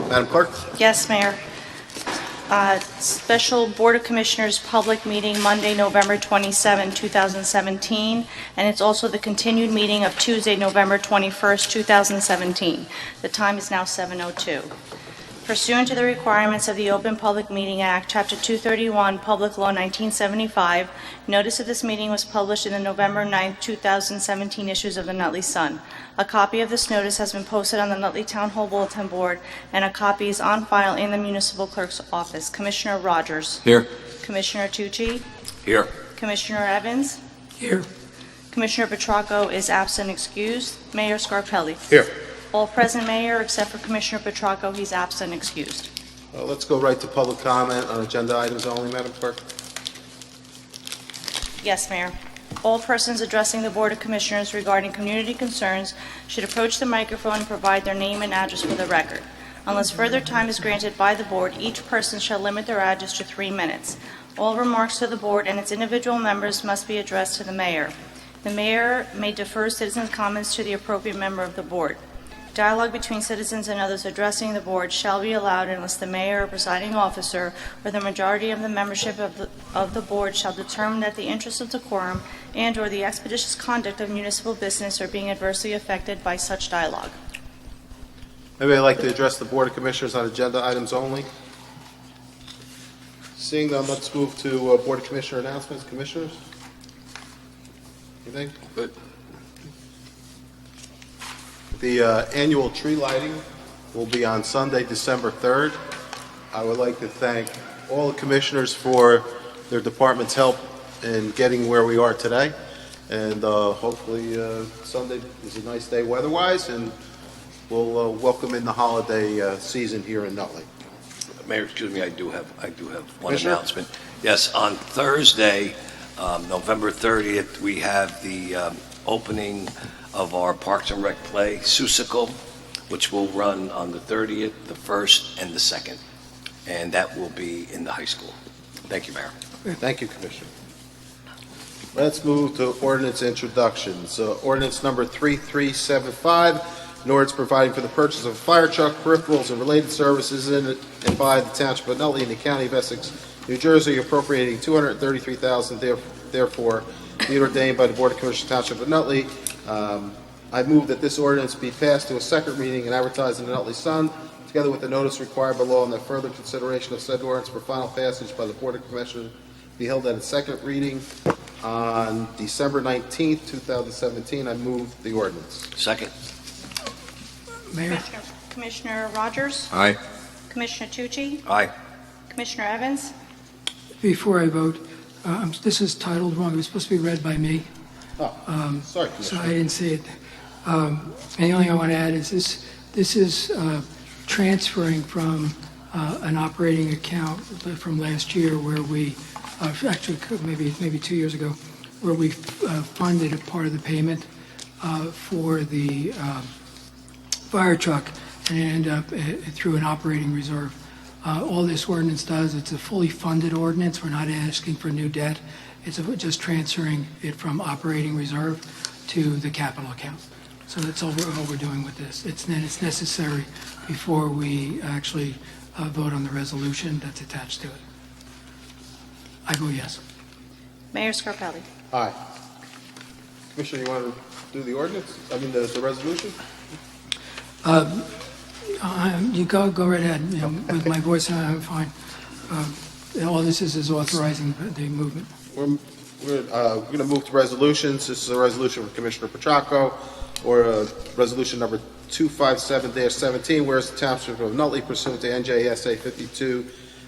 Madam Clerk? Yes, Mayor. Special Board of Commissioners public meeting Monday, November 27, 2017, and it's also the continued meeting of Tuesday, November 21st, 2017. The time is now 7:02. Pursuant to the requirements of the Open Public Meeting Act, Chapter 231, Public Law 1975, notice of this meeting was published in the November 9, 2017 issues of the Nutley Sun. A copy of this notice has been posted on the Nutley Town Hall Bulletin Board, and a copy is on file in the Municipal Clerk's office. Commissioner Rogers. Here. Commissioner Tucci. Here. Commissioner Evans. Here. Commissioner Petracco is absent excused. Mayor Scarpelli. Here. All present, Mayor, except for Commissioner Petracco, he's absent excused. Let's go right to public comment on agenda items only, Madam Clerk. Yes, Mayor. All persons addressing the Board of Commissioners regarding community concerns should approach the microphone and provide their name and address for the record. Unless further time is granted by the Board, each person shall limit their address to 3 minutes. All remarks to the Board and its individual members must be addressed to the Mayor. The Mayor may defer citizens' comments to the appropriate member of the Board. Dialogue between citizens and others addressing the Board shall be allowed unless the Mayor or presiding officer or the majority of the membership of the Board shall determine that the interests of decorum and/or the expeditious conduct of municipal business are being adversely affected by such dialogue. Anybody like to address the Board of Commissioners on agenda items only? Seeing none, let's move to Board of Commissioner announcements. Commissioners? Anything? Good. The annual tree lighting will be on Sunday, December 3rd. I would like to thank all the commissioners for their department's help in getting where we are today. And hopefully Sunday is a nice day weather-wise, and we'll welcome in the holiday season here in Nutley. Mayor, excuse me, I do have one Commissioner? announcement. Yes, on Thursday, November 30th, we have the opening of our Parks and Rec play, Seussical, which will run on the 30th, the 1st, and the 2nd. And that will be in the high school. Thank you, Mayor. Thank you, Commissioner. Let's move to ordinance introductions. Ordinance number 3375, an ordinance providing for the purchase of a fire truck, peripherals, and related services in and by the Township of Nutley in the County of Essex, New Jersey, appropriating $233,000, therefore, be ordained by the Board of Commissioners Township of Nutley. I move that this ordinance be passed to a second reading and advertised in the Nutley Sun, together with the notice required by law, and that further consideration of said ordinance for final passage by the Board of Commissioners be held at a second reading on December 19th, 2017. I move the ordinance. Second. Mayor? Commissioner Rogers? Aye. Commissioner Tucci? Aye. Commissioner Evans? Before I vote, this is titled wrong. It was supposed to be read by me, Sorry, so Commissioner. I didn't see it. And the only thing I want to add is this is transferring from an operating account from last year where we, actually maybe 2 years ago, where we funded a part of the payment for the fire truck, and it ended up through an operating reserve. All this ordinance does, it's a fully funded ordinance. We're not asking for new debt. It's just transferring it from operating reserve to the capital account. So that's all we're doing with this. It's necessary before we actually vote on the resolution that's attached to it. I vote yes. Mayor Scarpelli? Aye. Commissioner, you want to do the ordinance? I mean, the resolution? You go right ahead. You know, with my voice, I'm fine. All this is authorizing the movement. We're going to move to resolutions. This is a resolution from Commissioner Petracco, or resolution number 257-17, whereas the Township of Nutley, pursuant to NJSA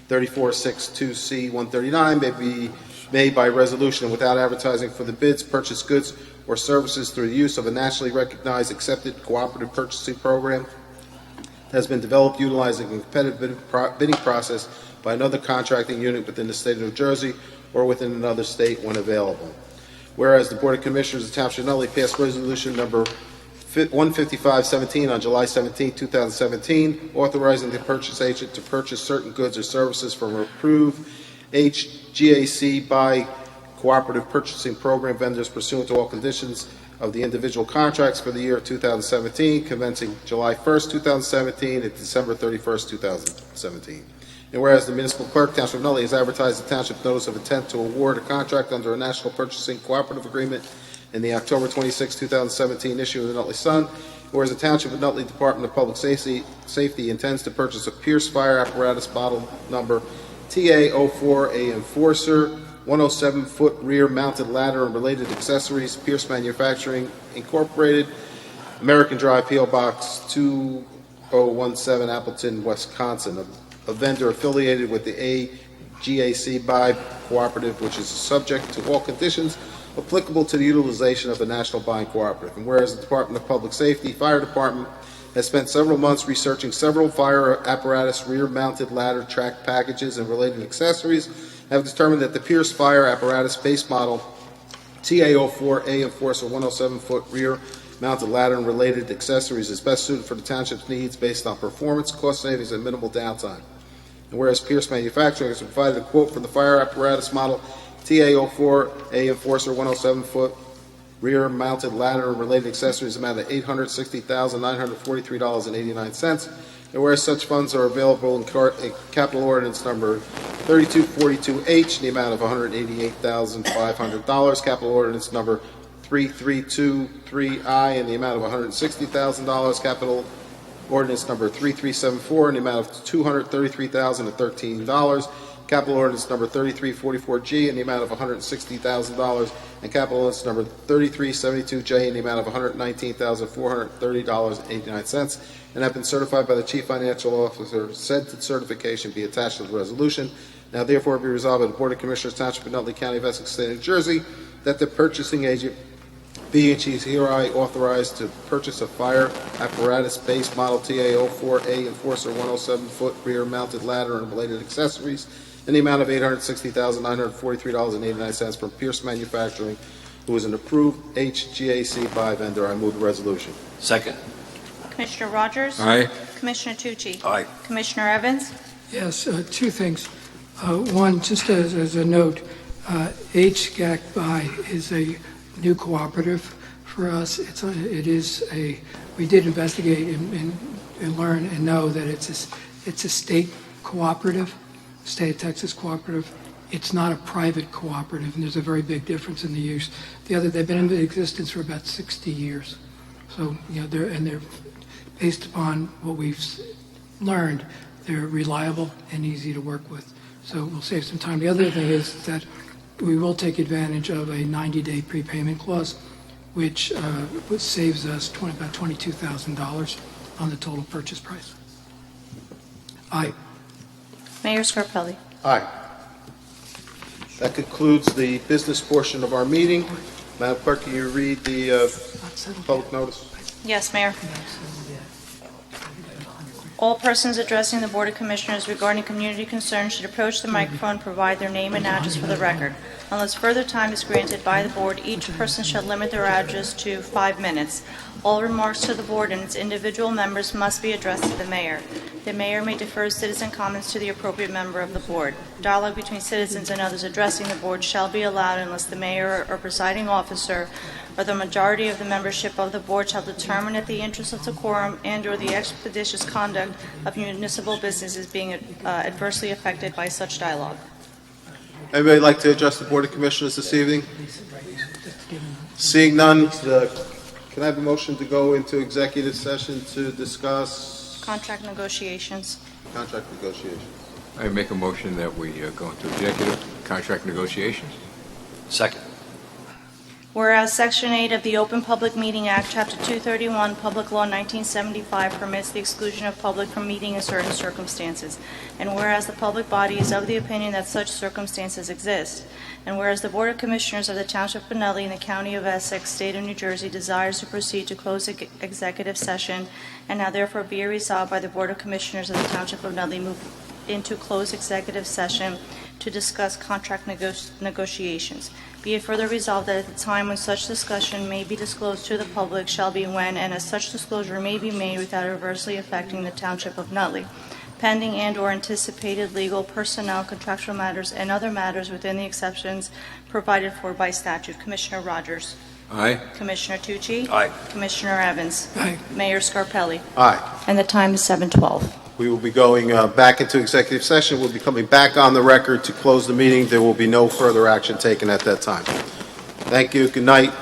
52-3462C-139, may be made by resolution and without advertising for the bids, purchase goods or services through the use of a nationally recognized accepted cooperative purchasing program that has been developed utilizing a competitive bidding process by another contracting unit within the state of New Jersey or within another state when available. Whereas the Board of Commissioners of the Township of Nutley passed resolution number 155-17 on July 17, 2017, authorizing the purchase agent to purchase certain goods or services from approved HGAC by Cooperative Purchasing Program vendors pursuant to all conditions of the individual contracts for the year 2017, commencing July 1st, 2017 and December 31st, 2017. And whereas the municipal clerk, Township of Nutley, has advertised the township notice of intent to award a contract under a National Purchasing Cooperative Agreement in the October 26, 2017 issue of the Nutley Sun, whereas the Township of Nutley Department of Public Safety intends to purchase a Pierce Fire Apparatus model number TA-04A Enforcer, 107-foot rear-mounted ladder and related accessories, Pierce Manufacturing, Incorporated, American Drive, P.O. Box 2017, Appleton, Wisconsin, a vendor affiliated with the AGAC Buy Cooperative, which is subject to all conditions applicable to the utilization of the National Buying Cooperative. And whereas the Department of Public Safety Fire Department has spent several months researching several fire apparatus rear-mounted ladder track packages and related accessories, have determined that the Pierce Fire Apparatus base model TA-04A Enforcer 107-foot rear-mounted ladder and related accessories is best suited for the township's needs based on performance, cost savings, and minimal downtime. And whereas Pierce Manufacturing has provided a quote for the fire apparatus model TA-04A Enforcer 107-foot rear-mounted ladder and related accessories amount of $860,943.89. And whereas such funds are available in Capital Ordinance Number 3242H in the amount of $188,500, Capital Ordinance Number 3323I in the amount of $160,000, Capital Ordinance Number 3374 in the amount of $233,013, Capital Ordinance Number 3344G in the amount of $160,000, and Capital Ordinance Number 3372J in the amount of $119,430.89, and have been certified by the Chief Financial Officer. Said certification be attached to the resolution. Now therefore be resolved by the Board of Commissioners, Township of Nutley County of Essex, State of New Jersey, that the purchasing agent be and she is hereby authorized to purchase a fire apparatus base model TA-04A Enforcer 107-foot rear-mounted ladder and related accessories in the amount of $860,943.89 from Pierce Manufacturing, who is an approved HGAC buy vendor. I move the resolution. Second. Commissioner Rogers? Aye. Commissioner Tucci? Aye. Commissioner Evans? Yes, two things. One, just as a note, HGAC Buy is a new cooperative for us. We did investigate and learn and know that it's a state cooperative, state of Texas cooperative. It's not a private cooperative, and there's a very big difference in the use. They've been in existence for about 60 years. So, they're based upon what we've learned, they're reliable and easy to work with. So we'll save some time. The other thing is that we will take advantage of a 90-day prepayment clause, which saves us about $22,000 on the total purchase price. Aye. Mayor Scarpelli? Aye. That concludes the business portion of our meeting. Madam Clerk, can you read the public notice? Yes, Mayor. All persons addressing the Board of Commissioners regarding community concerns should approach the microphone and provide their name and address for the record. Unless further time is granted by the Board, each person shall limit their address to 5 minutes. All remarks to the Board and its individual members must be addressed to the Mayor. The Mayor may defer citizen comments to the appropriate member of the Board. Dialogue between citizens and others addressing the Board shall be allowed unless the Mayor or presiding officer or the majority of the membership of the Board shall determine that the interest of decorum and/or the expeditious conduct of municipal business is being adversely affected by such dialogue. Anybody like to address the Board of Commissioners this evening? Seeing none, can I have a motion to go into executive session to discuss Contract negotiations. contract negotiations? I make a motion that we go into executive contract negotiations. Second. Whereas Section 8 of the Open Public Meeting Act, Chapter 231, Public Law 1975 permits the exclusion of public from meeting in certain circumstances, and whereas the public body is of the opinion that such circumstances exist, and whereas the Board of Commissioners of the Township of Nutley in the County of Essex, State of New Jersey desires to proceed to close executive session, and now therefore be resolved by the Board of Commissioners of the Township of Nutley move into closed executive session to discuss contract negotiations. Be it further resolved that at the time when such discussion may be disclosed to the public shall be when and as such disclosure may be made without adversely affecting the Township of Nutley. pending and/or anticipated legal, personnel, contractual matters, and other matters within the exceptions provided for by statute. Commissioner Rogers? Aye. Commissioner Tucci? Aye. Commissioner Evans? Aye. Mayor Scarpelli? Aye. And the time is 7:12. We will be going back into executive session. We'll be coming back on the record to close the meeting. There will be no further action taken at that time. Thank you. Good night.